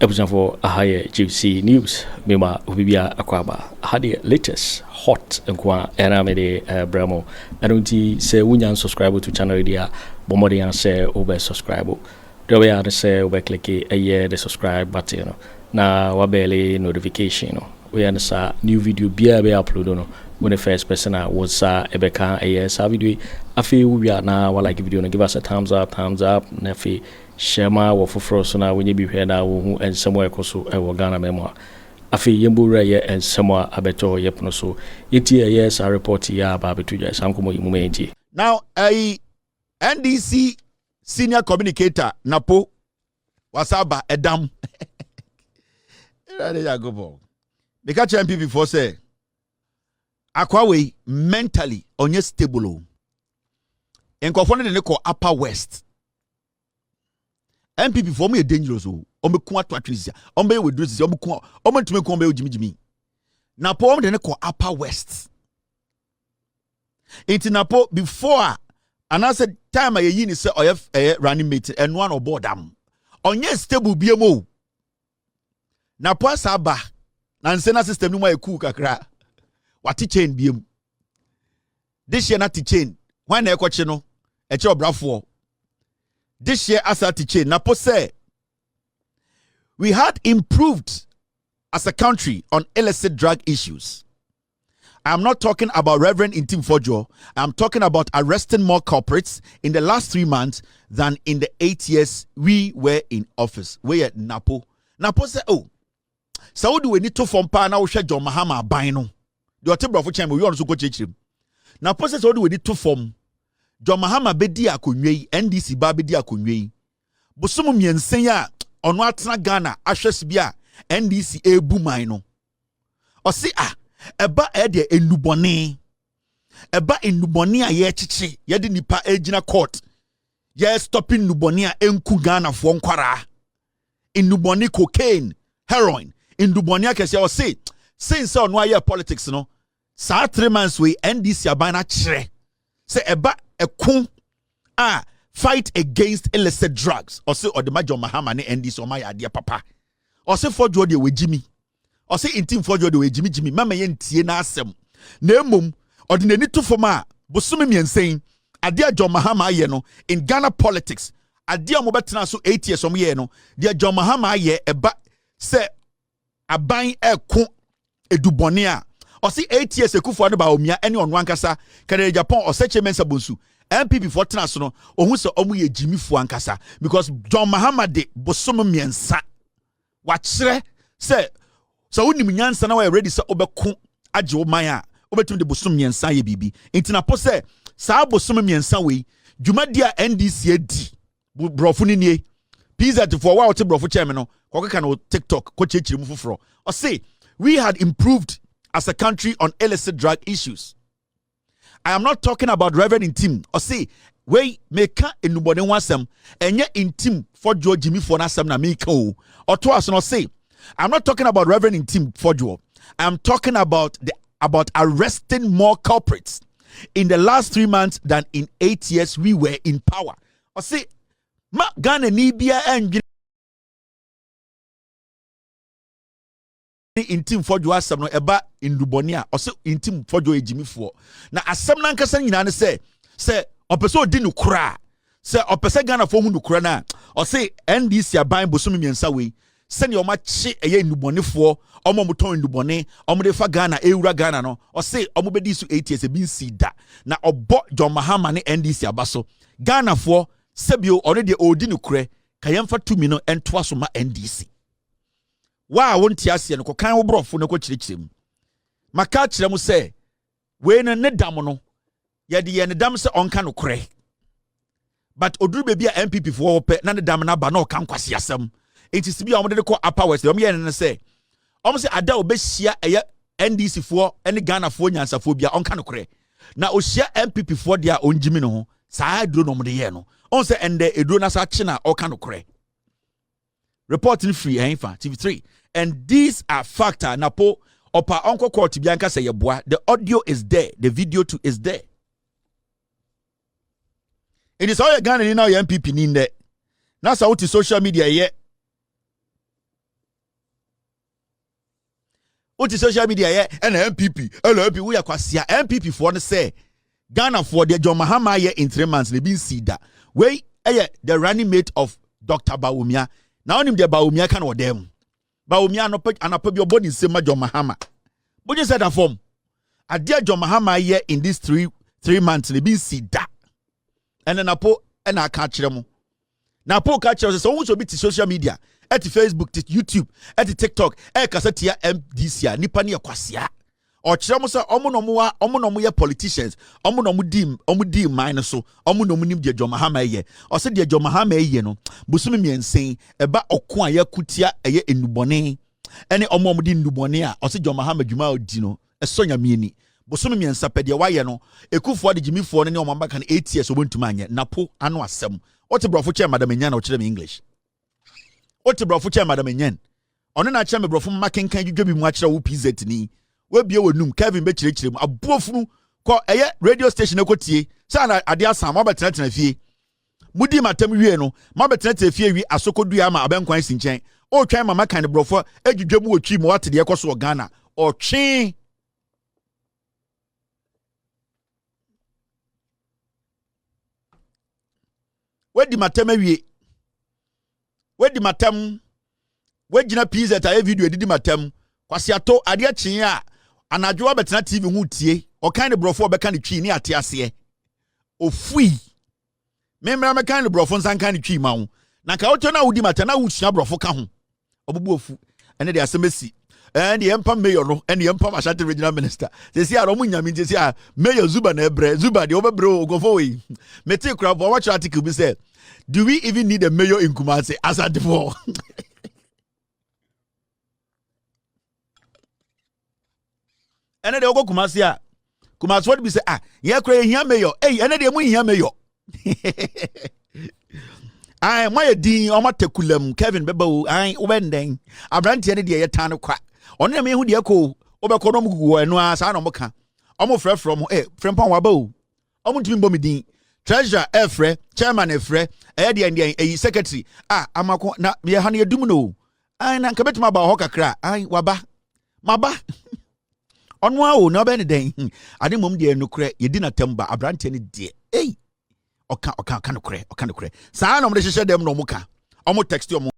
episode for Ahaye GC News. Mema Ubibia Akwaba. Had the latest hot and Aramede Bramo. I don't say Wunyan subscribe to channel idea. Bomodian say over subscribe. The way I say over click a year the subscribe button. Na wabele notification. We understand new video be upload when the first person was Ebeka a yes video. I feel we are now like video give us a thumbs up, Nefi. Shema wa foforo so na wenye bi hwe na wo hu ensemo ekoso e wo Ghana memo afi yembura ye ensemo abeto yepno so yeti yes a report ya ba betu ja sankomo yimu enti. Now NDC senior communicator NAPO wasaba edam Aremeyaw because champion before say akwawe mentally onye stable enkofo ne ne ko upper west MPP for me a dangerous o me ku ato atwisia o me we do sisi o me ku o me ntumi ku o me ojimijimi na po de ne ko upper west into napo before and I said time I yi ni say oye running mate and one or board am onye stable biemo na po asaba na nsena system ni mo eku kakra wati chain biem this year not chain when na ekoche no eche obrafo. This year, Asante Bediatuo, NAPO say we had improved as a country on illicit drug issues. I'm not talking about Reverend Ntim fordjour. I'm talking about arresting more culprits in the last 3 months than in the 8 years we were in office. We at NAPO. NAPO say, oh, so do we need to form pa na wo hwe John Mahama ban no. The otebrofo chen we on so ko chechirem. NAPO say so do we need to form John Mahama bedi akonwe NDC ba bedi akonwe bosom miensen ya ono atena Ghana ahwese bia NDC ebu man no o se eba de enubone a ye chichi ye de nipa egina court ye stopping nubone a enku Ghana fo nkwara enubone cocaine heroin enubone akese o se since ono aye politics no sa 3 months we NDC aban na kire se eba ekun fight against illicit drugs or say or the major Mahama ne NDC or my idea papa or say fordjour de wejimi or say Ntim fordjour de wejimi mama ye ntie na asem na emom or the need to forma bosome miensen ade John Mahama ye no in Ghana politics ade mo betena so 8 years om ye no de John Mahama ye eba say aban ekun edubone a or say 8 years Akufo Addo Bawumia any on wankasa Kennedy Agyapong or such a mensa bonsu MPP for trans no ohun se omu ye jimi fu ankasa because John Mahama de bosom miensa wa kire se so wonim nyansa na wa ready se obeko age wo man a obetum de bosom miensa ye bibi intina po se sa bosom miensa we dwumadi a NDC adi brofo ni nie pizza for wa wote brofo chairman no kokeka no TikTok ko chechiri mu foforo o say we had improved as a country on illicit drug issues. I am not talking about Reverend Ntim. Or say, we make enubone wasem, enye Ntim fordjour Jimmy for nasem na make or to us not say. I'm not talking about Reverend Ntim fordjour. I'm talking about arresting more culprits in the last 3 months than in 8 years we were in power. Or say, ma Ghana ni bia and Ntim fordjour asem no eba ndubone a ose Ntim fordjour ejimi fo na asem na nkasa nyina ne se opese odi no kura se opese Ghana fo hu no kura na ose NDC aban bosom miensa we se ne o ma chi eye ndubone fo omo moton ndubone omo de fa Ghana ewura Ghana no ose omo bedi su 8 years e bin sida na obo John Mahama ne NDC abaso Ghana fo sebio already odi no kura kayemfa tumi no entwa so ma NDC wa wonti ase no kokan wo brofo no ko kirikirem maka kirem se we ne dam no ye de ye ne dam se onka no kore but oduru bebi a MPP fo wo pe na ne dam na ba na oka nkwase asem enti sibi a omde de ko upper west om ye ne se om se ada obehia eye NDC fo ene Ghana fo nyansa fo bia onka no kore na ohia MPP fo de a onjimi no ho saa duro no omde ye no on se ende eduro na sa chi na oka no kore reporting free Enfa TV3 and these are factor NAPO opa uncle court bianca say yeboa the audio is there the video too is there it is all Ghana now MPP ni nde na sa wuti social media ye What is social media yeah and MPP we are kwasia MPP for the say Ghana for the John Mahama here in 3 months they been see that we the running mate of Dr. Bawumia now him the Bawumia can or them Bawumia no put and your body same John Mahama but you said that form a dear John Mahama here in these 3 months they been see that and then NAPO and I catch them NAPO catch us so who be to social media at Facebook, to YouTube, at TikTok, kasatia MDC, Nipani Kwasia. Or Chamosa, Omonomuya politicians, Omudim minus so, Omonomunim de Jomahama ye, or said de Jomahama ye no, Busumi and saying, Eba Okwaya Kutia a in Nubone, any Omomudi Nubonea, or said Jomahama Jumao Dino, a Sonya Mini, Busumi and Sapedia Wayano, a coup for the Jimmy for any Omamba can 8 years went to Mania, NAPO, Anno Assem. What's a brofucha, Madam Yan or Chile English? What a brofucha, Madam Yan? On an acham brofum Markin can you give me much of PZ ni? We be a num Kevin Betchich, a bofnu, call a radio station a cotier, Sana Adia Sam, Mabatet and Fee. Mudi Matem Rieno, Mabatet Fee, a so could do Yama, a bank in chain, or try my kind of brofer, Eddie Jabu Chim, what the Ecoso Ghana, or chain. Where the Matem? Where the Matem? Where Gina Peas at a video did Matem? Kwasiato Adia Chia, and I draw better TV Mutie, or kind of brofo becani tree near Tiasie. O free. Member me kind of brofons and kind of tree mount. Nakaotona would matana would shabro for Kahun. Obufu, and they are Semesi. And the Empire Mayor and the Empire Asante Regional Minister. They say Romunya means they say Mayor Zuba Nebre, Zuba, the overbro, go for we. Mete crab, watch article be said. Do we even need a mayor in Kumasi as at before? And then they go Kumasi. Kumasi what be say yeah, cray here mayor. Hey, and then they win here mayor. I my dean or matekulum Kevin Bebo, I wending. I brand any dear tan of crack. On the me who dear co over Konomu and was Anomoka. Almost fresh from from Pawabo. Almost to be Treasurer Efre, Chairman Efre, Eddie and a secretary. Amako na me honey dumno. I nan kabet ma ba hoka kra. I waba. Maba. On wow, no benny day. I didn't mum dear no cre, you didn't temba, a brand any dear. Eh. Or can cre. San of the share them no muka. Almost text your mo.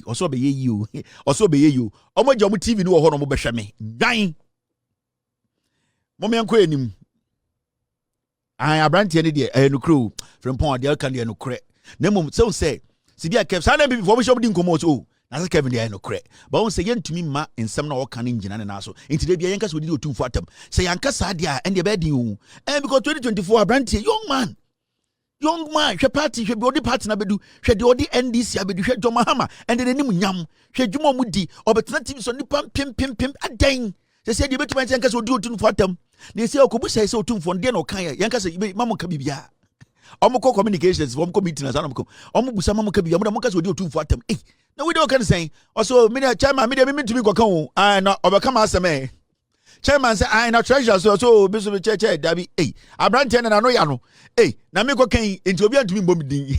Also be you. Also be you. Almost your TV no hono beshame. Dying. Mommy uncle him. I abranti any day, no crew from Pond, the Alcandi no cre. Nemo so say, Sibia kept Sana before we shall be incommode. Oh, that's Kevin the no cre. But once again to me, ma in some no can engine and also. Into the Biancas will do 2 for them. Say Anka Sadia and the bed you. And because 2024 abranti, young man, she party, she body partner bedu, she do the NDC, abedu, she Jomahama, and then any yam, she Jumo Mudi, or but nothing so nipam pim, a dang. They said you better my Yankas will do 2 for them. They say, Okubu say so 2 for Deno Kaya, Yankas, Mamma Kabibia. Omoko communications, one committee as Anamco. Omubusa Mamma Kabia, Mamukas will do 2 for them. No, we don't can say. Also, Mina Chairman, Media to be Gokon, I not overcome as a man. Chairman say, I not treasure, so Bishop Church, Dabby, I brand 10 and I know Yano. Namiko came into be to me bombing.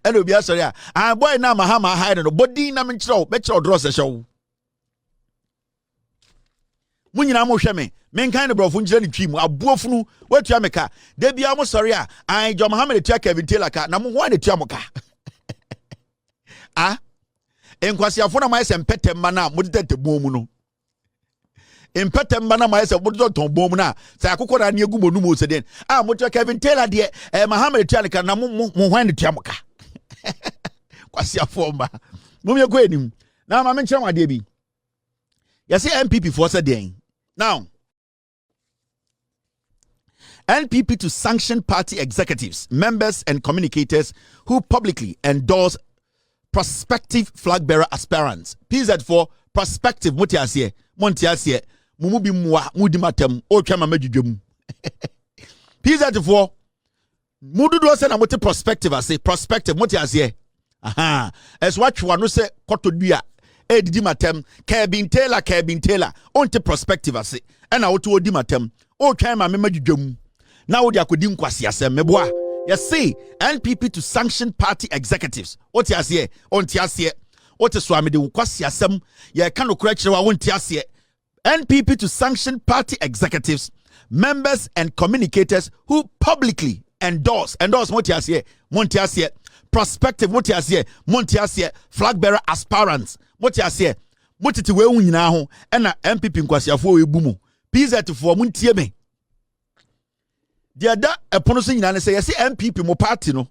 And will be a sorry. I boy now Mahama hide no body namin show, bet your draws a show. Munyina mo hweme men kan de brofo ngira ne twim aboafunu watu ameka da bia mo sori ai jo Mohammed tua Kevin Taylor ka na mo ho ne tua mo ka enkwasiafo na mai se mpete mma na mo tete bomu no mpete mma na mai se mo ton bomu na sa akokɔ na ne egu monu mo se den mo tua Kevin Taylor de Mohammed tua ne ka na mo ho ne tua mo ka kwasiafo mba mo me ko enim na ma men kyerɛ wade bi ya say MPP for said den. Now, NPP to sanction party executives, members, and communicators who publicly endorse prospective flag bearer aspirants. PZ for prospective, Montiasie, Mumubi Mwa, Mudimatem, or Chama Medjum. PZ for Mudu said, I'm what prospective, I say prospective, Montiasie. Aha, as what you want to say, Kotodia. Didi matem Kevin Taylor on the prospective ase and I to odi matem o twan ma mema dwudwam na wo de akodi nkwase asem meboa you see NPP to sanction party executives what you say on tiase What is swami de kwasi asem ye ka no kura kyerɛ wa wonti ase. NPP to sanction party executives, members and communicators who publicly endorse monti ase, prospective monti ase, flag bearer aspirants monti ase, motiti we wu nyina ho na MPP nkwasiafo we bu mu PZ for montie me. The other epono so nyina ne say yes MPP mo party no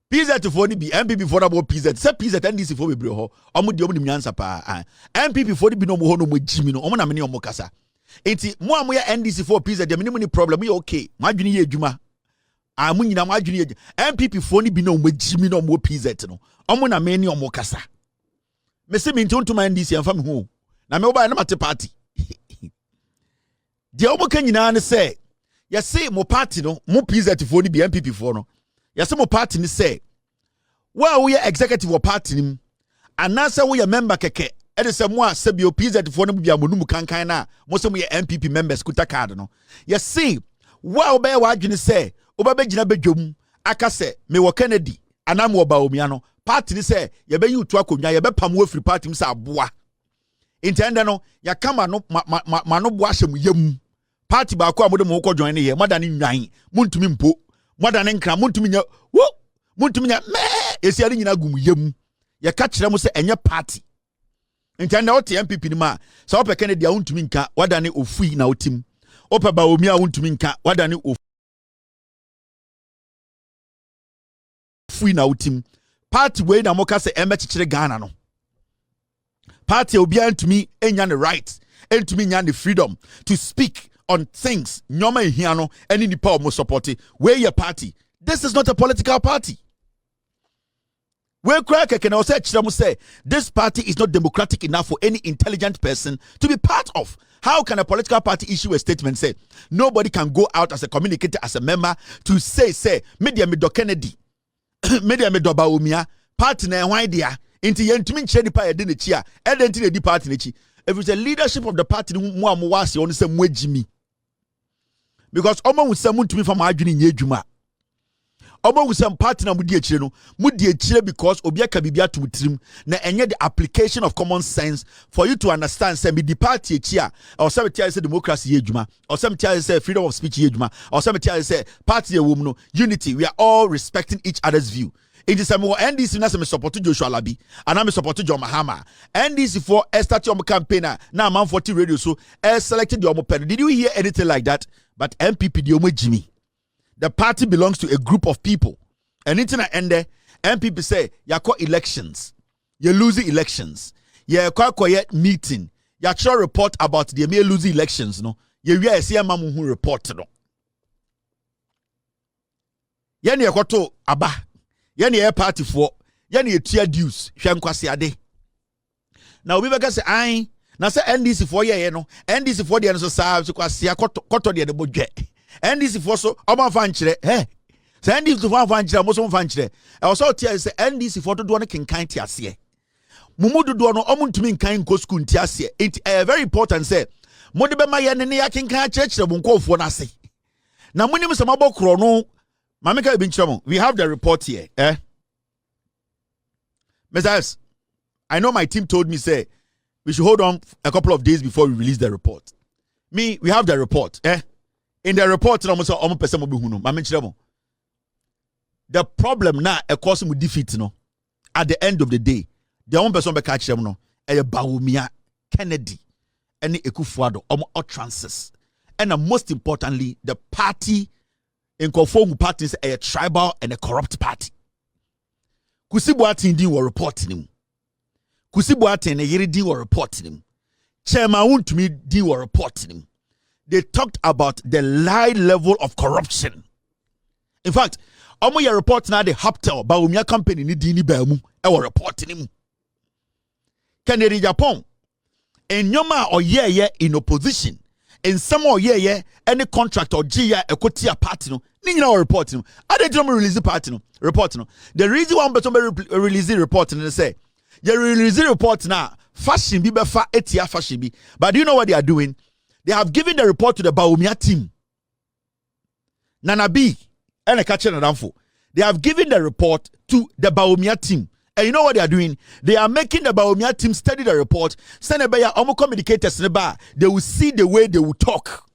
PZ for the be MPP for about PZ say PZ NDC for bebre ho omo de omo nim nyansa pa MPP for the be no mo ho no mo jimi no omo na me ne omo kasa enti mo amoya NDC for PZ de me ni problem you okay madwene ye adwuma amu nyina madwene ye MPP for the be no mo jimi no mo PZ no omo na me ne omo kasa me se me ntonto ma NDC amfa me ho na me wo ba na mate party de omo ka nyina ne say yesi mo party no mo PZ for the be MPP for no yesi mo party ni say wa we executive of party nim anasa we member keke e de say mo a sebio PZ for no bia monum kankan na mo se mo MPP members kuta card no yesi wa we wa adwene say oba begina bedwom aka say me wo Kennedy anam wo Bawumia no party ni say ye be yutu akonwa ye be pam wo free party msa aboa intenda no ya kama no ma no boa hyem yam party ba ko amode mo ko join ne ye moda ne nwan muntumi mpo moda ne nkra muntumi nya wo muntumi nya me esi ari nyina gum yam ye ka kire mo se enye party intenda o MPP ni ma so ope Kennedy a muntumi nka wada ne ofui na otim ope Bawumia a muntumi nka wada ne ofui na otim party we na mo ka se emechikire Ghana no party obi antumi enya ne right entumi nya ne freedom to speak on things nyoma ehiano any nipa o mo support where your party. This is not a political party. Where crack can also say this party is not democratic enough for any intelligent person to be part of. How can a political party issue a statement say nobody can go out as a communicator as a member to say media me do Kennedy media me do Bawumia party na why dia inti yentumi nche nipa ye de ne chi a edenti na di party ne chi. If it's the leadership of the party mo amwase on say mwagimi because omo wusam ntumi fa ma adwene nye adwuma omo wusam party na mudi akire no mudi akire because obi aka bibia tumtirim na enye the application of common sense for you to understand say me the party akire or say tell say democracy ye adwuma or say tell say freedom of speech ye adwuma or say tell say party ye wom no unity we are all respecting each other's view. It is a more NDC na se me support Joshua Labi and I support John Mahama. NDC for start your campaign now man 40 radio so selected your pen. Did you hear anything like that? But MPP the omo Jimmy. The party belongs to a group of people. And it's na end MPP say ya call elections. You losing elections. Ya call quiet meeting. Ya show report about the may losing elections no. You we see mamu who report no. Ya ni ekoto aba yene ye party for yene ye tia dues hwe nkwase ade na obi beka se an na se NDC for ye no NDC for de no so sa so kwase koto de bodwe NDC for so oba fa nkyere se NDC for fa nkyere mo so fa nkyere e so tia se NDC for do no kenkan ti ase mumudu do no omuntumi nkan nko school ti ase it very important say mo de be ma ye ne ya kenkan kyerkyere bo nkofo na ase na munim se mabokro no Mamika Binchamo, we have the report here. Messias, I know my team told me, say, we should hold on a couple of days before we release the report. We have the report. In the report, the problem now, of course, we defeat, no. At the end of the day, the one person catch them, no, Bawumia, Kennedy, and Akufo Addo, utterances. And most importantly, the party in conform parties a tribal and a corrupt party. Kusibuati ndi were reporting him. Kusibuati and a yeri di were reporting him. Chairman won't me di were reporting him. They talked about the high level of corruption. In fact, omo ya report na the Hopeson Bawumia Campaign ni di ni bamu e were reporting him. Kennedy Agyapong en nyoma oyeye in opposition. In some or any contract or GIA a party no nina report no I didn't release the party no report no the reason one person release the report and say you release the report now fashion be befa etia fashion be but do you know what they are doing? They have given the report to the Bawumia team Nana B and a catcher and They have given the report to the Bawumia team. And you know what they are doing? They are making the Bawumia team study the report. Send a buyer, communicators, they will see the way they will talk.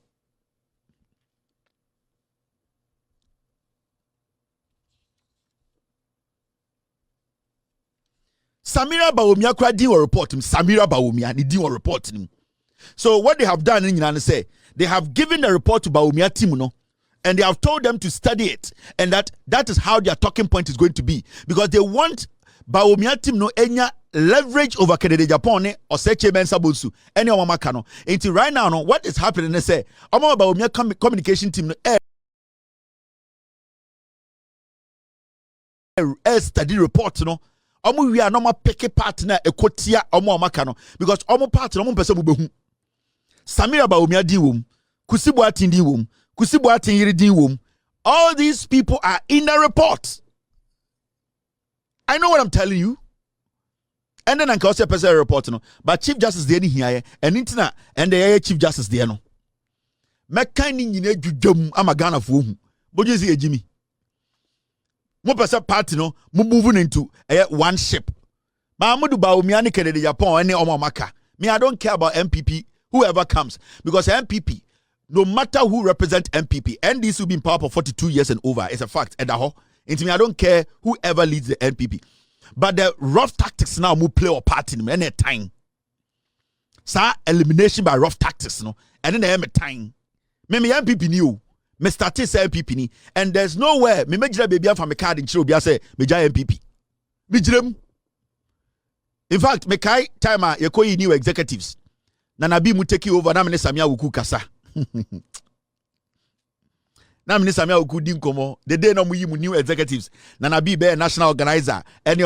Samira Bawumia did report him. Samira Bawumia did report him. So what they have done in say they have given the report to Bawumia team, and they have told them to study it, and that is how their talking point is going to be, because they want Bawumia team enya leverage over Kennedy Agyapong or Seche Ben Sabusu any omamaka no. Until right now what is happening? They say Bawumia communication team study report we are normal pick partner ekotia omamaka no, because partner pese behu. Samira Bawumia di wom, Kusibu Atin di wom, Kusibu Atin yiri di wom. All these people are in the report. I know what I'm telling you. And then I can also person report but Chief Justice there here and internet and the Chief Justice there no. Mekani nyine dwudwam amagana fo hu. Bojo si ejimi. Mo person party no mo moving into one ship. Mahamadu Bawumia ni Kennedy Agyapong any omamaka. Me, I don't care about MPP. Whoever comes, because MPP, no matter who represent MPP, NDC will be in power for 42 years and over. It's a fact. And into me, I don't care whoever leads the NPP. But the rough tactics now will play a part in any time. So elimination by rough tactics, and then they have time. Me MPP new, me started say MPP ni, and there's nowhere me make baby from me card in Tróuble. I say me jai MPP. Me jirem. In fact, me kai timer ye koyi new executives. Nanabi mu take over na me Samia Wuku kasa. Na me Samia Wuku din komo. The day no mu yi mu new executives. Nanabi be national organizer. Any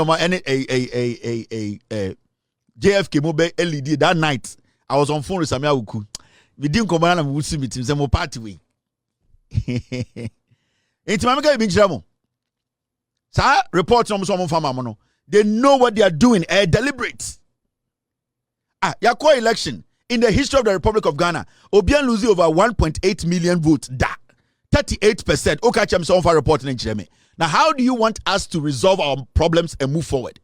JFK mo be LED that night. I was on phone with Samia Wuku. We din komo na me wusi meeting say mo party we. Enti mameka bi nchira mo. Sa report no so mo fama mo no. They know what they are doing. Deliberate. Yakwa election. In the history of the Republic of Ghana, Obian losing over 1.8 million votes. 38%. Okay, I'm so far reporting in Jeremy. Now, how do you want us to resolve our problems and move forward?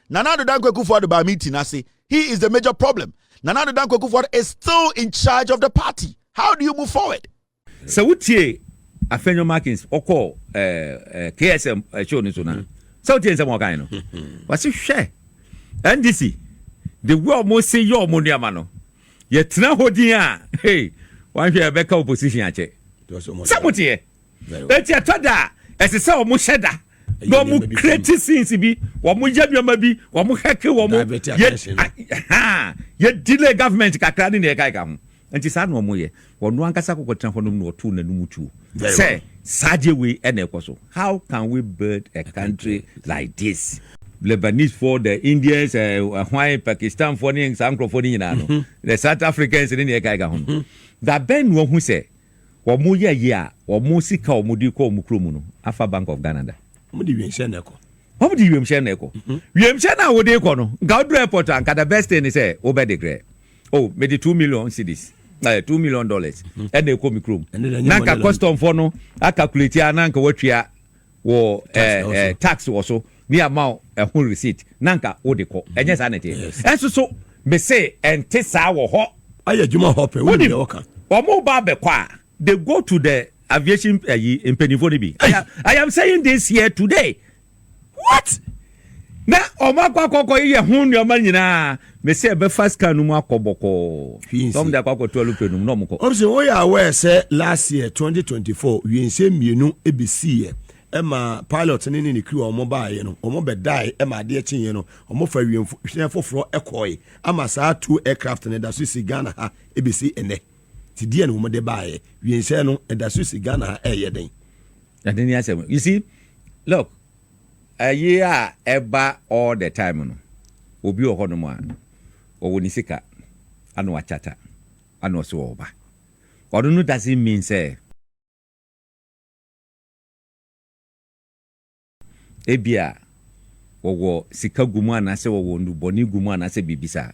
Nana Akufo Addo Bawumia, he is the major problem. Nana Akufo Addo is still in charge of the party. How do you move forward? So utye Afenyo Markins oko KSM show ni so na. So utye nsem okan no. Wasi hwe NDC the way almost say your money amano. Ye tena hodin a hey wan hwe beka opposition ache. Samutie. Eti atada ese se omo sheda. No mu create scenes bi, wo mo yabioma bi, wo mo heke wo mo ye delay government kakra ni e kai ka ho. Enti sa no mo ye. Wo no ankasa kokotena ho no no to na numu tu. Say saje we ene ekoso. How can we build a country like this? Lebanese for the Indians, why Pakistan for the Anglophone, the South Africans in the Kaiga. That Ben who say, or Muya ya, or Musika or Mudiko Mukrumuno, Alpha Bank of Ghana. What do you say, Neko? What do you say, Neko? You say now, what they call God report and the best thing is say, Obedegre. Oh, maybe 2 million cedis. $2 million. And they call me crum. Nanka custom for no, I calculate Nanka what you are tax also. Ni amount a whole receipt nanka odeko enye sanete enso so me say ente sa wo ho aye juma hope we dey oka omo ba be kwa they go to the aviation in Penifoni. I am saying this here today. What? Na oma kwa ye hu nyoma nyina me say be fast can mu akoboko tom da kwa to lupe num no mko obse we are aware say last year 2024 we nse mienu ebisi Emma pilot ni crew omo ba ye no omo be die Emma de chin ye no omo fa wiem foforo ekoi ama saa 2 aircraft ne da so si Ghana ha ebisi ene ti die no omo de ba ye wiem se no da so si Ghana ha eye den and then you see look a year eba all the time no obi o hono mo an o woni sika anu achata anu so oba odunu doesn't mean say ebia wowo sika gumu anase wowo nduboni gumu anase bibisa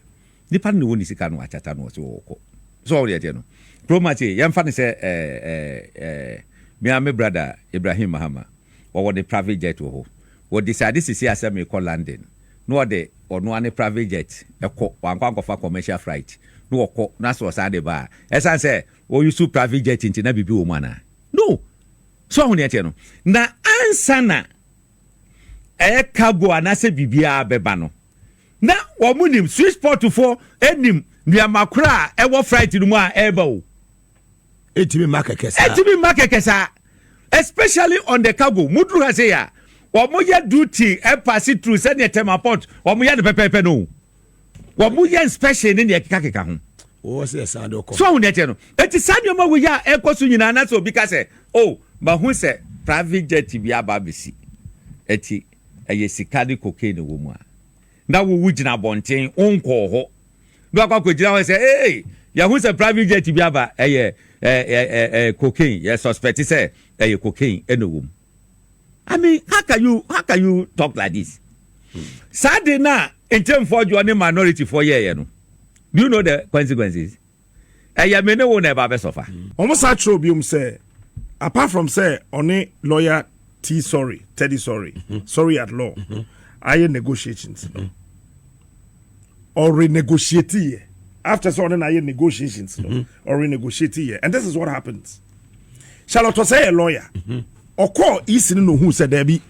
nipa ne woni sika no achata no so woko so wo yete no promate yamfa ne se me brother Ibrahim Mahama or the private jet wo what decided to see as me call London no de or no one private jet one for commercial flight no that's what I bar as I say oh you su private jet into na bibi woman no so when you know na answer na cargo anase bibia beba no na womunim Swiss port to 4 enim niamakra ewo flight no mu a eba o etimi market kesa especially on the cargo mudru ha say ya omoya duty e pass through send the tema port omoya de pepepe no omoya inspection ni ekeka ho o say sando ko so when you know eti sanyo ma we ya ekoso nyina na so bi ka say oh ma hu say private jet bi aba bisi eti eye sikadi cocaine wo mu a na wo wugina bonten onko ho do akwa gina we say hey ya hu say private jet bi aba eye cocaine yes suspect say eye cocaine enowum. I mean, how can you talk like this? Sadly na in terms for you minority for year, you know. Do you know the consequences? I may no one ever suffer. Almost a Tróuble say, apart from say only lawyer Teddy sorry at law. I negotiations or renegotiate after sorting I negotiations or renegotiate and this is what happens. Charlotte was say a lawyer. Or call East no who said there be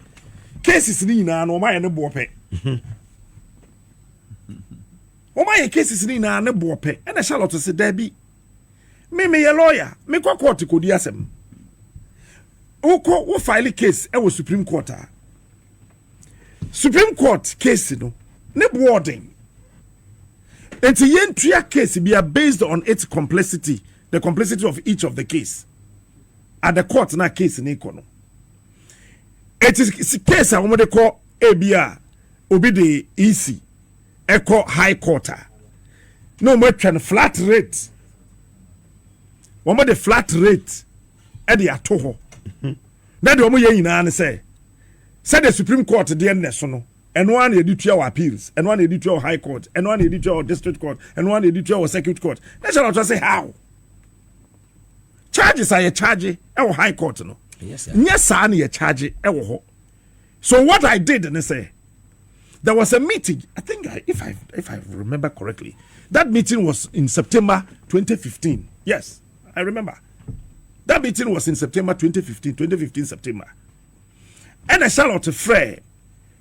cases in no my no bope. Oh my cases in no bope, and a Charlotte said there be. Me a lawyer, me kwa court could yasem. Who file a case, I was Supreme Court. Supreme Court case no warding. And the entire case be based on its complexity, the complexity of each of the case. At the court na case in econo. It is case I want to call ABR obi the EC echo high court. No more than flat rate. One more the flat rate at the Ato. That the omo yin say the Supreme Court the national and one editorial appeals and one editorial high court and one editorial district court and one editorial circuit court. That's what I say how. Charges are a charge or high court no. Yes, sir. Yes, charge. So what I did and say, there was a meeting. I think if I remember correctly, that meeting was in September 2015. Yes, I remember. That meeting was in September 2015 September. And a Charlotte Frey,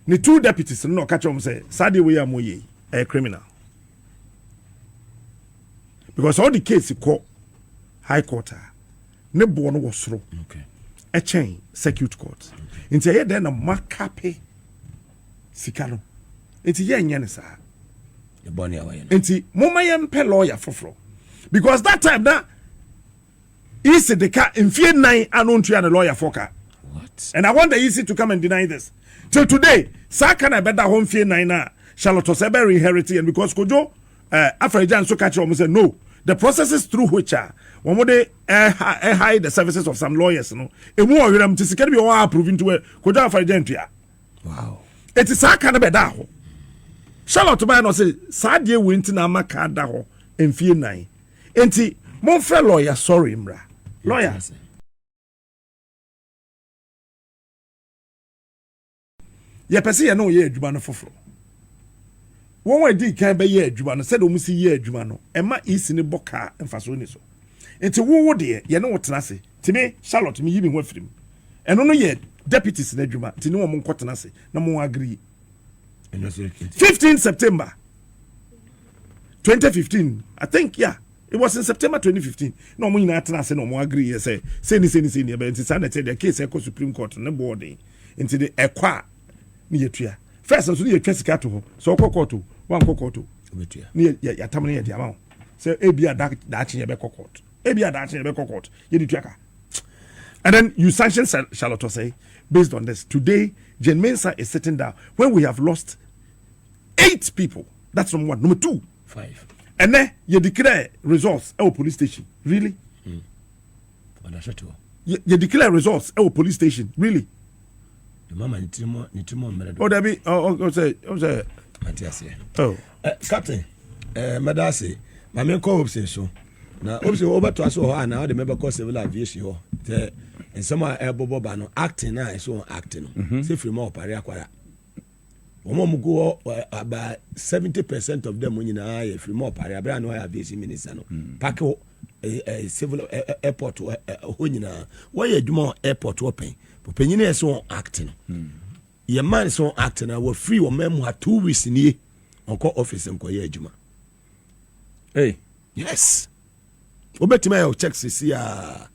the two deputies no catch on say, Sadi we are moye a criminal. Because all the case you call high court, ne born was through. Okay. A chain circuit court. Into here then a makape sikano. Into here nyanisa. The bonny away. Into momayam pe lawyer for. Because that time that is the car in fear 9 and a lawyer for car. What? And I want the EC to come and deny this. Till today, Saka na better home fear 9 na Charlotte Osebe inherited and because Kojo Afrejan so catch on say no. The processes through which are one more they hide the services of some lawyers, no. A more you am to be all approving to Kojo Afrejan. Wow. It is a kind of bedaho. Charlotte Man say Sadia went in a macadaho in fear 9. Enti Monfre lawyer sorry mra. Lawyer. Ye pese ye no ye adwuma no foforo. Won we di kan be ye adwuma no said o musi ye adwuma no e ma isi ne boka emfaso ni so. Enti wo de ye ne wotena se. Timi Charlotte mi yimi ho afirim. Eno no ye deputies na adwuma. Tini wo mo nkotena se na mo agree. 15 September 2015. I think yeah. It was in September 2015. No mo nyina atena se no mo agree ye say ni be enti sa na tell the case e Supreme Court ne boarding. Enti the ekwa ni yetua. First so ni yetwa sika to ho. So kokoto, wan kokoto. Obetua. Ni ya tam ni ye dia ma. Say ebia da chenye be kokoto. Ebia da chenye be kokoto. Ye di tuaka. And then you sanction Charlotte say based on this. Today Jane Mensah is sitting down when we have lost 8 people. That's number 1. Number 2, 5. And then you declare results at police station. Really? You declare results at police station. Really? Mama Ntim. Oh, Debbie. Oh, say. Matthias. Oh, Captain. Madasi. My main call Hopeson so. Now, Hopeson over to us, and now the member call civil aviation. and some are boba no acting na so acting no say free more pare akwara omo go about 70% of them nyina ya free more pare abra no ya base minister no pack civil airport ho nyina why adwuma airport open penyina so acting your man so acting na we free o memu 2 weeks ni onko office nko ye adwuma hey yes obetima ya check Cecilia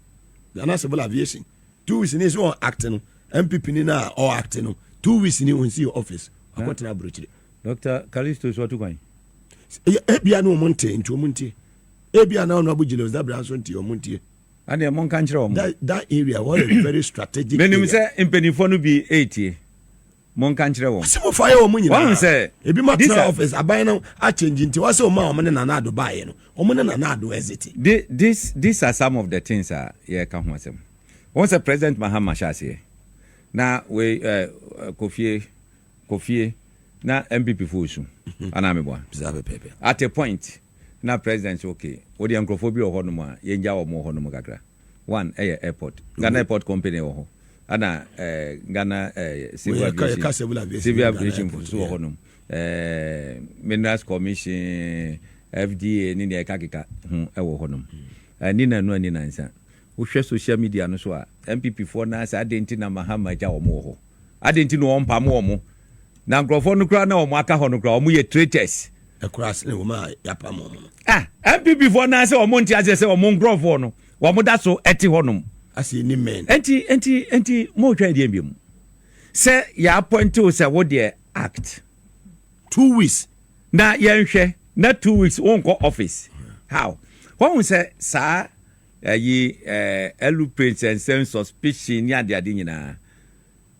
Ghana civil aviation 2 weeks ni so acting MPP ni na or acting 2 weeks ni on see your office akwatena brochire Dr. Kalisto so tukwan ebia no monte nti omontie ebia na no abugile was that branch on ti omontie and the mon kan kire o that area was a very strategic menim say impenifo no bi 80 mon kan kire wo simo fire o munyina one say ebi matra office aban no a change nti wase o ma o ne na ado bae no o mo ne na ado exit these are some of the things yeah kan ho asem once a president Mahamadu Bawumia na we Kofie na MPP fosu anamebwa bizabe pepe at a point na president okay odi ankrofobia ohonom a yenja wo mo honom kakra one airport Ghana airport company wo ho ana Ghana civil aviation fosu ohonom minerals commission FDA ni ne kakeka wo honom ni na no ani nansa wo hwe social media no so a MPP for na sa adenti na Mahamadu ja wo mo ho adenti no ompa mo mo na nkrofo no kra na o mo aka ho no kra o mo ye traitors across ne wo ma yapa mo MPP for na say o mo nti ase say o mo nkrofo no wo mo da so eti honum ase ni men enti mo twa die mbiem say ya appoint o say wo de act 2 weeks na yenhwe na 2 weeks won ko office how won say sa yi elu presence and suspicion ya de nyina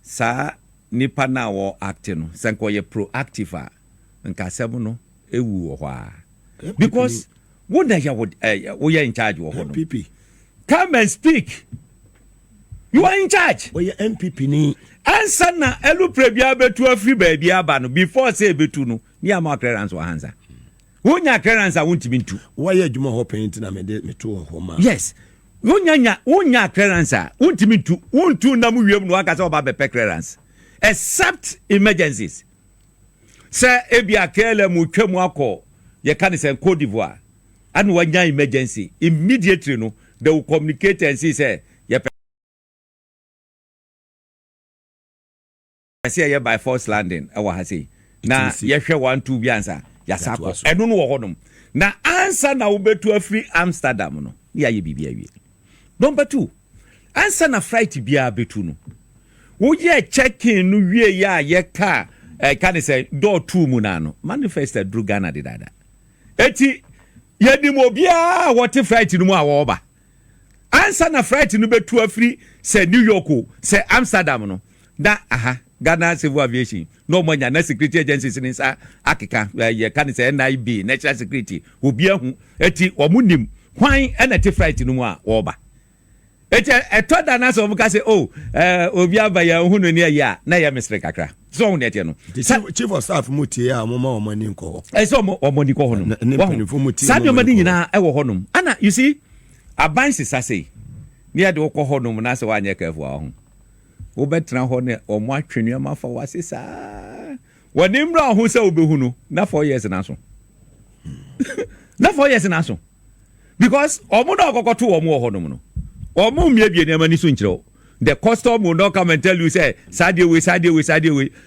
sa nipa na wo act no senko ye proactive nka sebo no ewu wo hwa because what that you in charge wo no MPP come and speak you are in charge we MPP ni answer na elu prebia betu afri ba bia ba no before say betu no ni ama clearance wa hansa wonya clearance wonti bintu we adwuma ho paint na me to ho ma yes wonya clearance wonti bintu wontu na mu wiem no aka say oba be clearance except emergencies say ebia kele mu twam akọ ye kan say Cote d'Ivoire and wanya emergency immediately no they will communicate and say ye say by force landing ewa ha say na ye hwe 1-2 bi ansa ya sako eno no wo hodom na answer na wo betu afri Amsterdam no ya ye bibia wie number 2 answer na flight bia betu no wo ye check-in no wie ya ye ka can say door 2 mu na no manifested through Ghana de dada eti ye di mo bia what flight no mu a wo ba answer na flight no betu afri say New York say Amsterdam no da Ghana civil aviation no manya na security agencies ni sa akeka ye can say NIB national security obi ahu eti omunim kwan na te flight no mu a wo ba eti etoda na so muka say obi abaya hu no ne ya na ya misre kakra so hu ne eti no chief of staff mutie a mama o mani nko so o mani ko ho no sadio mani nyina e wo ho no ana you see aban sisa say ne ya de wo ko ho no na se wa anya kafu a ho wo betra ho ne o mo atwenu ma fa wa sisa woni mra ho se obehu no na 4 years na so na 4 years na so because omo na okokoto omo ho no no omo miebie ne mani so nkyerɛ the custom will not come and tell you say side way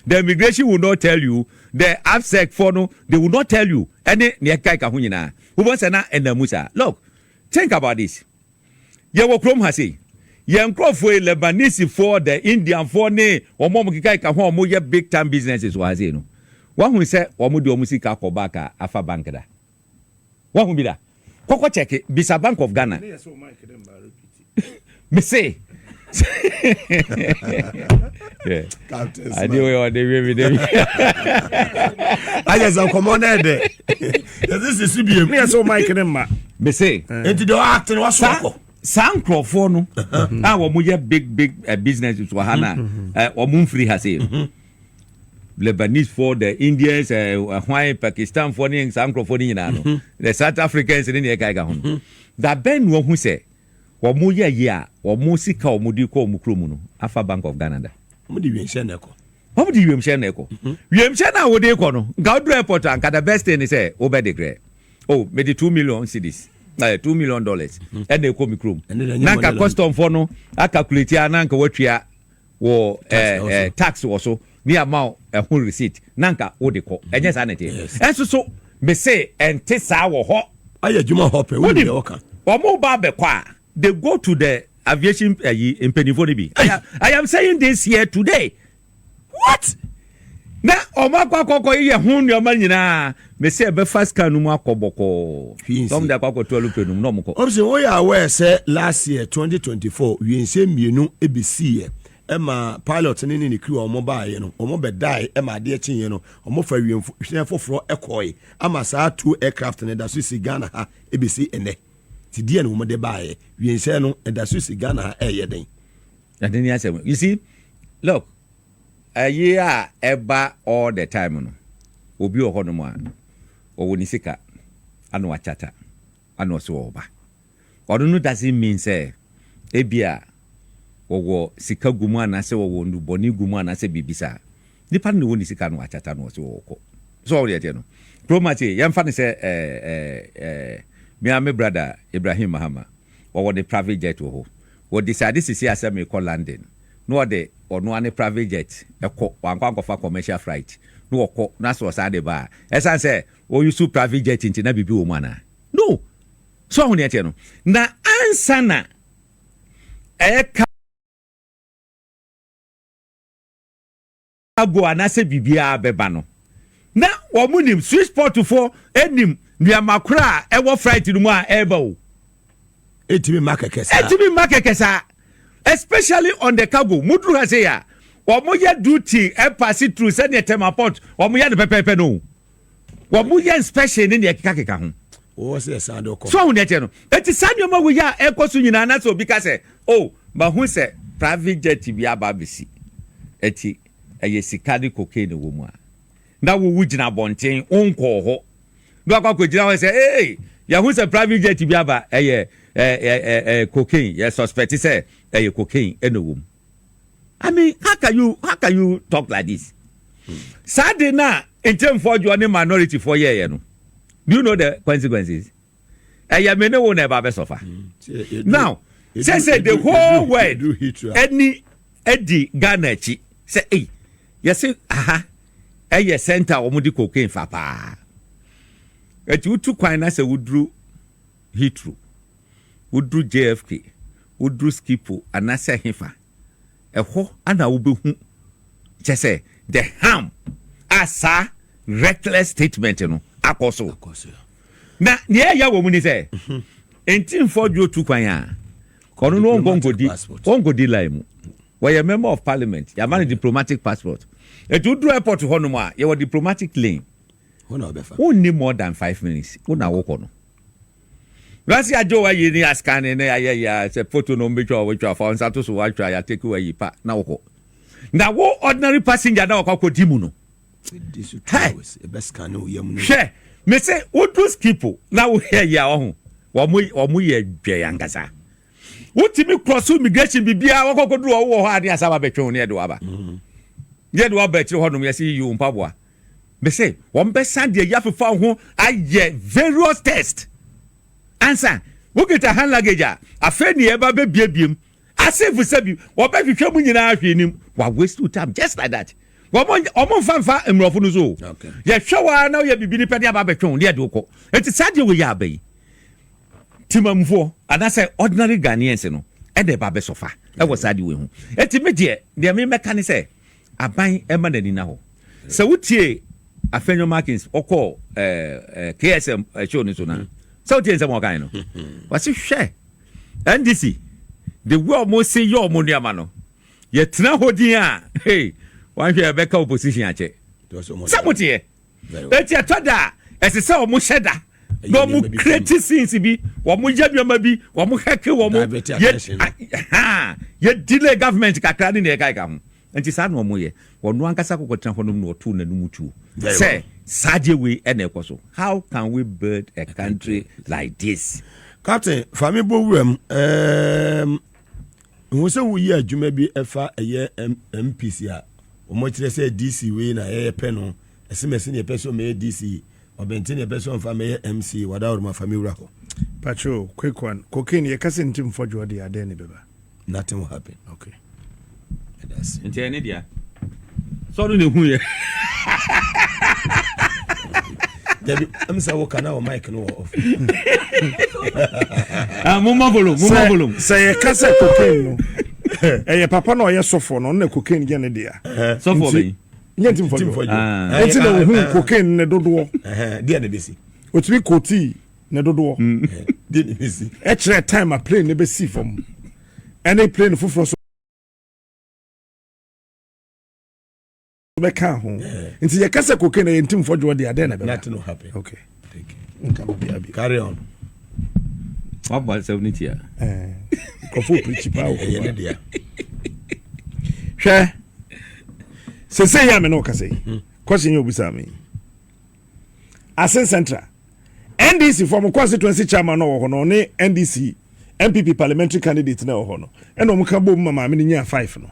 the immigration will not tell you the AFSEC for no they will not tell you any ne kai ka ho nyina wo bon say na enamusa look think about this ye wo krom ha say ye nkrofo Lebanese for the Indian for ne omo mkikai ka ho omo ye big time businesses wa say no wa hu say omo de omo sika ko baka afa bank da wa hu bi da koko check bisa Bank of Ghana me say yeah I do what they will be I just come on there this is CBM me so Mike dem ma me say enti do act no so San Crawford no wo mo ye big businesses wa hana wo mo free ha say Lebanese for the Indians why Pakistan for ni San Crawford ni na no the South Africans ni e kai ga ho that ben wo hu say Omo ye ya, omo sika omo di ko omo kromu no. Afa Bank of Ghana da. Omo di wiemhye na ko. Omo di wiemhye na ko. Wiemhye na wo de ko no. Ga do airport anka the best thing is say obedegre. Oh, me the $2 million cedis. $2 million. And they come krom. Nanka custom for no. I calculate ya nanka watria wo tax also. Ni amount a whole receipt. Nanka wo de ko. Enye sa nete. And so me say and tesa wo ho. Aye juma hope we dey oka. Omo ba be kwa. They go to the aviation in Penivonibi. I am saying this here today. What? Na oma kwa ye hun yo man nyina me say be fast can mu akoboko tom da kwa to alupenum no mko obse we are aware say last year 2024 we nse mienu ebisi ema pilot ni crew omo ba ye no omo be die ema de chinye no omo fa wiemfo foforo ekoi ama saa 2 aircraft ne da so si Ghana ha ebisi ene ti die no omo de ba ye we nse no da so si Ghana ha eye den and then you see look a year eba all the time no obi ohono mu a owoni sika anu achata anu so oba odunu doesn't mean say ebia owo sika gumu anase owo ndu boni gumu anase bibisa nipa no woni sika anu achata no so okọ so all the no promati yamfa ne say me brother Ibrahim Mahama owo the private jet wo decide sisi asem call London no de ono ane private jet ekọ wankwa for commercial flight no okọ na so sa de ba esan say o use private jet nti na bibi wo mana no so ho ne ete no na ansa na eka ago anase bibia beba no na wo munim switch port for enim nuamakra ewo flight no mu a eba o etimi makekesa especially on the cargo mudru ha say ya omo ye duty e pass through send the temaport omo ye the pepepe no omo ye inspection ni e keka ho o say sando ko so hu ne no eti sanyo ma we ya e koso nyina na so bi ka say oh ma hu say private jet bi aba besi eti eye sikadi cocaine wo mu a na wo wugina bonten onko ho do akwa gina we say hey ya hu say private jet bi aba eye cocaine yes suspect say cocaine enowum. I mean, how can you talk like this? Sadly na Ntim fordjour ni minority for year no. Do you know the consequences? You may know never be suffer. Now, say the whole world any Eddie Ghana chi say hey, you say aha center omudi cocaine fa pa. You two kwan na say wudru Heathrow, wudru JFK, wudru Skipo anase hefa. Eho ana ubehu say the harm asa reckless statement no akoso na ne ya wo mu ni say Ntim fordjour tu kwan a kono no ngodi line mu we member of parliament ya man diplomatic passport etu dru airport ho no mu a ye wo diplomatic lane ho na obefa won need more than 5 minutes won awoko no Rasi ajo wa yini askane ne ya se photo no mbetwa wa fa onsato so wa twa ya take wa yi pa na wo na wo ordinary passenger na wo di mu no this is e best scan o yam no she me say wo do skipo na wo here ya ho wo mu ye dwe yankasa wo timi cross immigration bibia wo kokodu wo ho ade asaba betwe ne de wa ba ye de wa ba tire ho no me say you mpaboa me say wo mbesa de ya fefa ho aye various tests answer wo get a hand luggage afeni eba be biebiem asefu sabi wo be hwehwe mu nyina ahwenim wa waste time just like that wo mo fanfa emrofo no so ye hwewa na ye bibini pede aba betwon de ko enti sade we ya abai timamfo anase ordinary Ghanaians no e de ba be sofa e wo sade we hu enti medie de me meka ne se aban ema nani na ho se wutie Afenyo Markin okọ KSM show ni so na so tie nsem okan no wasi hwe NDC the way almost say your money amano ye tena hodin a hey wan hwe beka opposition ache samutie eti atoda esese o mo sheda no mo create scenes bi wo mo yabiama bi wo mo heke wo mo ye delay government kakra ni e kai ka ho enti sa no mo ye wo no ankasa kokotena ho no no to na numu tu say Saje we ene koso. How can we build a country like this? Captain Fami Bowuram who say we are adwuma bi efa eye MPC a omo kire say DC we na eye peno SMS ne person me DC obenti ne person fa me MC wada ma Fami wura ko Pacho quick one cocaine ye kase Ntim fordjour dey ade ne beba nothing will happen. Okay, That's nti ene dia so do ne hu ye Debbie, I'm saying what can our mic no off. Mumma volume. Say kase cocaine no. Papa no ye sofo no na cocaine ye ne dia. Sofo be. Nye Ntim fordjour. Enti na hu cocaine ne dodo. Dia na besi. Otumi koti ne dodo. Dia na besi. E kire time a plane ne be si from. Any plane fufuro so beka ho. Nti ye kase cocaine ye Ntim fordjour dey ade na be. Nothing will happen. Okay. Thank you. Carry on. What about 70 ya? Kofo preach pa o. Ye dia. Hwe. Se ya me no kase. Question you bisa me. Asen Central. NDC from constituency chairman no ho no ne NDC MPP parliamentary candidate na ho no. E no muka bom mama me nya 5 no.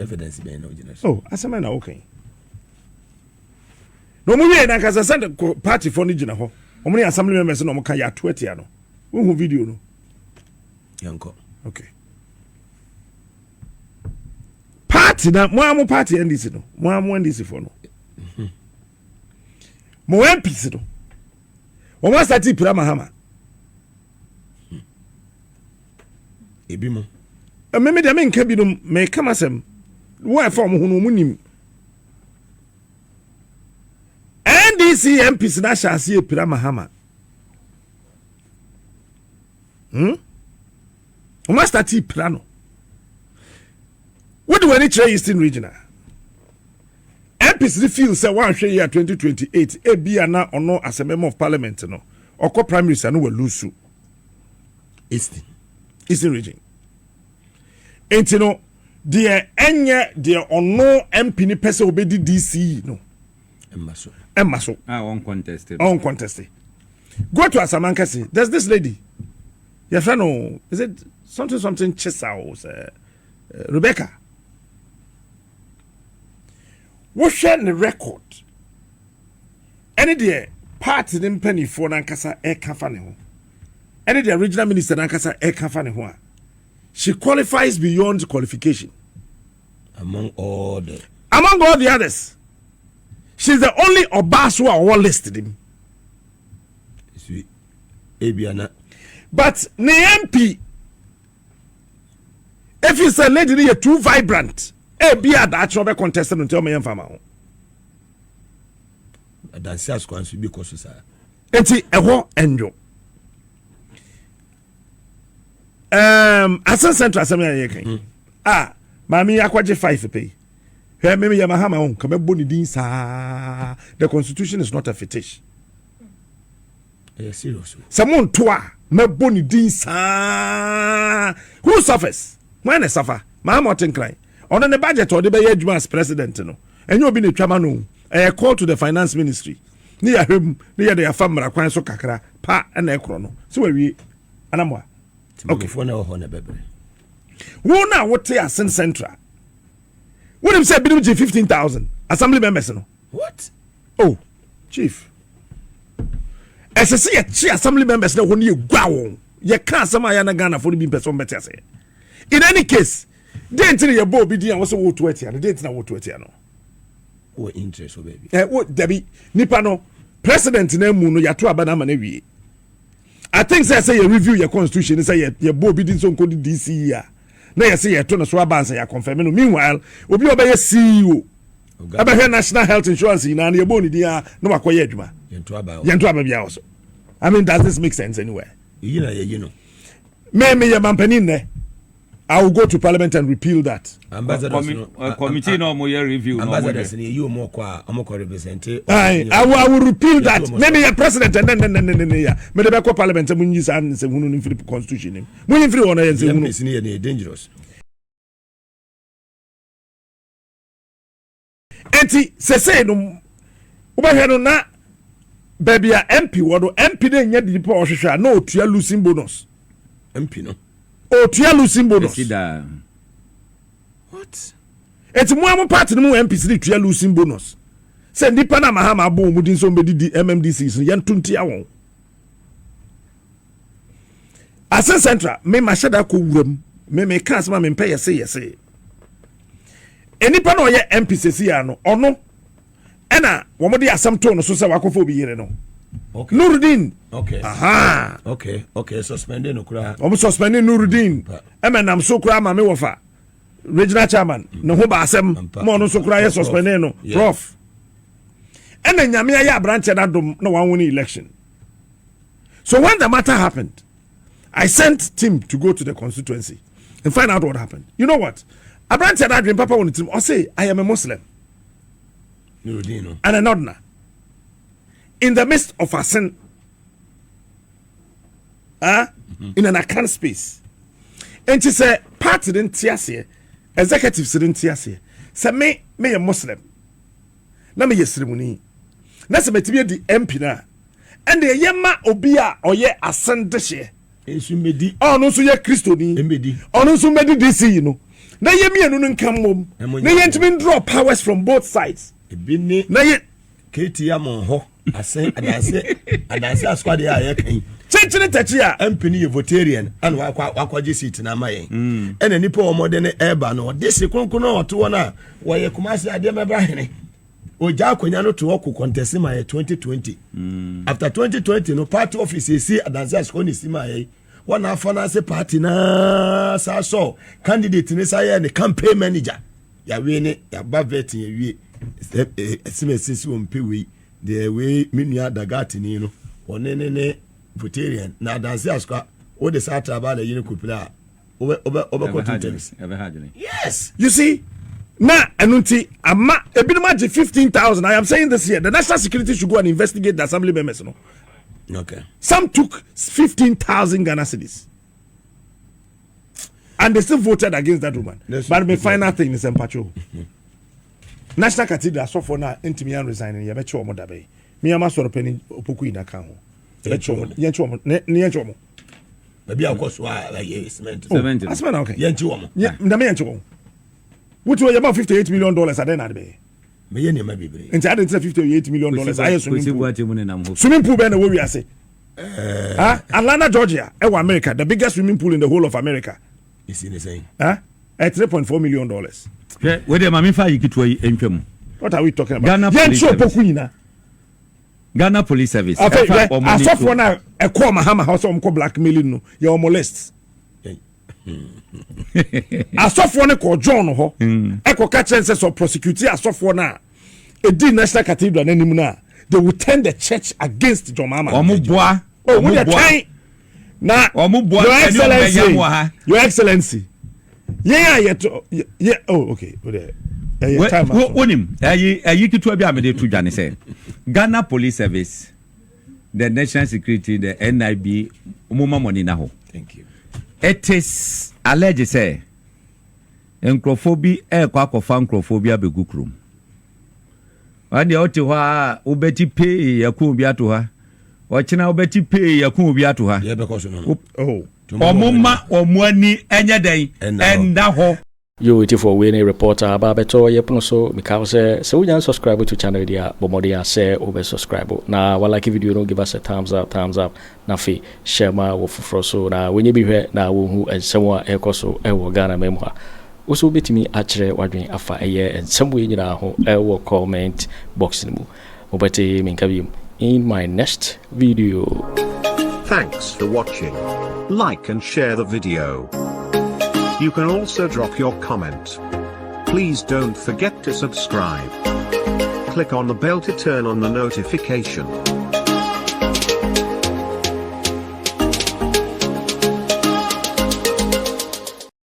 Evidence be no original. Oh, asema na okay. No mu ye na kasa send party for ni gina ho. Omo ni assembly members no mo ka ya to etia no. Wo video no. Yanko. Okay. Party na mo party NDC no. Mo NDC for no. Mo MPC no. O ma start pira mahama. Ebi mo. Me de me nka bi no me kama sem. Wo e form ho no mu nim. NDC MPC na shase pira mahama. O ma start pira no. What do we need Eastern Regional? MPs feel say one share year 2028 e bia na ono as a member of parliament no. Oko primaries anu we lose Eastern region. Enti no de enye de ono MP ni pese obedi DC no. Emmaso. Uncontested. Uncontested. Go to Asamankasi. There's this lady. Your friend, is it something Chesa Rebecca? What's the record? Any day party them penny for Nankasa air kafane. Any the original minister Nankasa air kafane. She qualifies beyond qualification. Among all the others. She's the only Obas who are listed him. Sweet. Ebiana. But the MP, if you say lady you're too vibrant, Ebia that trouble contested until me and farmer. That's as going to be cautious. Eti eho enjo. Asan Central asem ya yeken. Mami akwaje 5 pay. Here me ya mahama on come boni din sa. The constitution is not a fetish. Serious. Someone toa me boni din sa. Who suffers? When suffer? Mahama Otenkrai. On the budget or the be adwuma as president no. Enyo obi ne twama no. Call to the finance ministry. Ni ya hwem, ni ya de afamra kwan so kakra pa na ekro no. So we anamwa. Okay, for now ho na bebre. Wo na wote Asen Central. What him say bidum 15,000 assembly members no. What? Oh, chief. SSC chi assembly members na woni egwa won. Ye kan asama ya na Ghana for be person better say. In any case, dey nti ye bo bi dia wo so wo to atia. Dey nti na wo to atia no. Wo interest o baby. Wo Debbie nipa no president na mu no ya to aba na ma na wie. I think say you review your constitution say you bo bi din so nko DC ya. Na you say you to no so aba say you confirm no. Meanwhile, obi obeye CEO. Aba national health insurance na you bo ni dia no makoye adwuma. Yento aba bia also. I mean, does this make sense anywhere? You know. Me your mampanin ne. I will go to parliament and repeal that. Committee no mo review no. Ambassadors you more kwa represent. I will repeal that. Maybe your president and then yeah. Me dey go parliament mun use and say hunu free constitution. Mun free one say hunu. Is near dangerous. Enti say no. Ubahwe no na baby a MP wodo MP dey nya di po ohwehwe na otua losing bonus MP no otua losing bonus what eti mo am party no MP si tua losing bonus se nipa na Mahamadu Bawumia din so mbedi MMDC so yen tunti awon Asen Central me ma sheda ko wuram me kan sama me pay yese enipa na oye MP sesi no ono ena wo mo de asam to no so se wakofo bi yire no okay Nuruddin okay aha okay suspended no kura o mo suspended Nuruddin nam so kura ma me wofa regional chairman no ho ba asem mo no so kura ye suspended no prof ena nyame ya branch na dom na wan win election. So when the matter happened, I sent Ntim to go to the constituency and find out what happened. You know what? A branch said that Papa on Ntim, or say, I am a Muslim. And a Nodna. In the midst of a sin, in an account space. And she said, party didn't tear executive didn't tear say me a Muslim. Na me ceremony. Na se metime di MP na. And the yema obia oye asante she. Ensu medi. No so ye Kristo ni. Emedi. No so medi DC you know. Na ye me anu nkam mom. Na ye ntimi draw powers from both sides. Ebi ni. Na ye Ketia mon ho. Adanse askwade ya ye kan. Chenchene tachi a MP ni votarian and wakwaje seat na mayen. Ena nipa omode ne eba no de se kronkron na oto na wo ye kumase ade mebra hene. Oja akonya no to work contest ma 2020. After 2020 no party office see adanse askwani sima ye. One afana se party na sa so candidate ni sa ye ne campaign manager. Ya we ne ya ba vet ye wie. Simesisi wo mpewe the way minua dagati ni no. One ne Votarian na dance askwa o de sata ba da yin kupila obe content. Yes, you see na enunti ama ebinuma 15,000. I am saying this here, the national security should go and investigate the assembly members no. Okay, some took 15,000 Ghana cedis and they still voted against that woman. But the final thing is empacho national cathedral so for na Ntim resigning ya becho omo dabe me ama soro pani opoku ina kan ho yencho mo maybe akoso like cement asema okay yencho mo na me yencho which was about $58 million at the end be me ye ne ma bibre nti ade $58 million aye swimming pool be na we ase Atlanta Georgia America, the biggest swimming pool in the whole of America is in the same at $3.4 million. Where the mami fa yikitu entwem. What are we talking about? Ghana Police Service. Asofo na ekọ Mahama house omko blackmailing no. You molest. Asofo ne ko John ho. Eko ka chense so prosecute asofo na edi National Cathedral nanim na. They will turn the church against John Mahama. Omuboa. Oh, we are trying. Na Your Excellency. Yeah. Oh, okay. Wonim yikitu abi amede tu dwane say Ghana Police Service, the National Security, the NIB umuma money na ho. Thank you. It is alleged say encrophobia kwakofa encrophobia begukrum. Wande oti hwa ubeti pay yakun bi ato ha. Ochina ubeti pay yakun bi ato ha. Yeah, because no. Oh. Omuma omwani enye den enda ho. You waiting for winning reporter Babeto Yepuno so because so we can subscribe to channel dia bomodia say over subscribe. Now while like video don't give us a thumbs up na fi share ma wo fufro so na when you be here na wo hu ensemwa ekoso ewo Ghana memwa. Also betimi atchere wadwen afa eye ensemwa nyina ho ewo comment box ni mu. Obete minkabi in my next video. Thanks for watching. Like and share the video. You can also drop your comment. Please don't forget to subscribe. Click on the bell to turn on the notification.